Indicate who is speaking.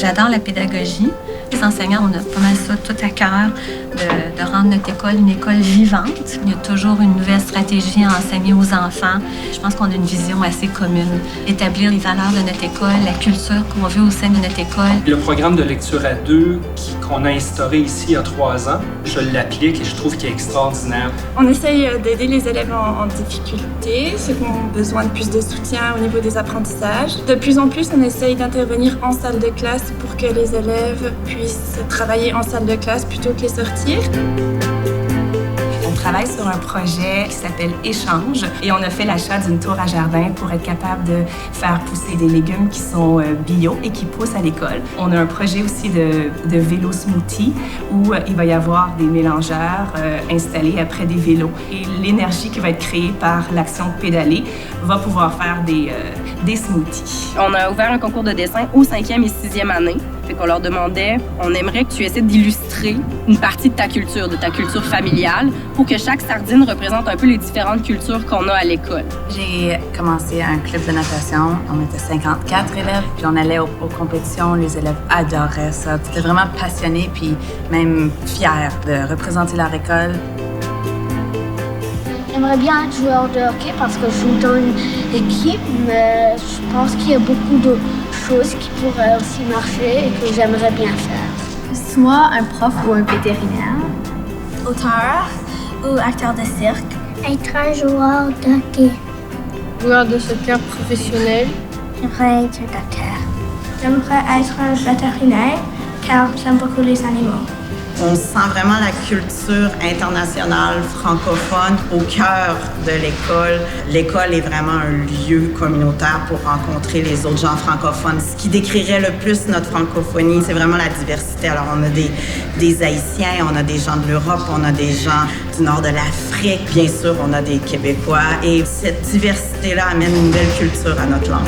Speaker 1: J'adore la pédagogie. Les enseignants, on a pas mal ça tout à cœur, de rendre notre école une école vivante. Il y a toujours une nouvelle stratégie à enseigner aux enfants. Je pense qu'on a une vision assez commune. Établir les valeurs de notre école, la culture qu'on veut au sein de notre école.
Speaker 2: Le programme de lecture à deux qu'on a instauré ici il y a 3 ans, je l'applique et je trouve qu'il est extraordinaire.
Speaker 3: On essaye d'aider les élèves en difficulté, ceux qui ont besoin de plus de soutien au niveau des apprentissages. De plus en plus, on essaye d'intervenir en salle de classe pour que les élèves puissent travailler en salle de classe plutôt que les sortir.
Speaker 4: On travaille sur un projet qui s'appelle Échange et on a fait l'achat d'une tour à jardin pour être capable de faire pousser des légumes qui sont bio et qui poussent à l'école. On a un projet aussi de vélo smoothie où il va y avoir des mélangeurs installés après des vélos. Et l'énergie qui va être créée par l'action de pédaler va pouvoir faire des smoothies.
Speaker 5: On a ouvert un concours de dessin aux 5e et 6e année. Fait qu'on leur demandait, on aimerait que tu essaies d'illustrer une partie de ta culture familiale, pour que chaque sardine représente un peu les différentes cultures qu'on a à l'école.
Speaker 6: J'ai commencé un club de natation. On était 54 élèves, puis on allait aux compétitions. Les élèves adoraient ça. C'était vraiment passionné, puis même fiers de représenter leur école.
Speaker 7: J'aimerais bien être joueur de hockey parce que je joue dans une équipe, mais je pense qu'il y a beaucoup de choses qui pourraient aussi marcher et que j'aimerais bien faire.
Speaker 8: Soit un prof ou un vétérinaire.
Speaker 7: Auteur ou acteur de cirque. Être un joueur de hockey.
Speaker 8: Joueur de soccer professionnel.
Speaker 7: J'aimerais être un docteur. J'aimerais être un vétérinaire car j'aime beaucoup les animaux.
Speaker 9: On sent vraiment la culture internationale francophone au cœur de l'école. L'école est vraiment un lieu communautaire pour rencontrer les autres gens francophones. Ce qui décrirait le plus notre francophonie, c'est vraiment la diversité. Alors, on a des Haïtiens, on a des gens de l'Europe, on a des gens du nord de l'Afrique. Bien sûr, on a des Québécois. Et cette diversité-là amène une nouvelle culture à notre langue.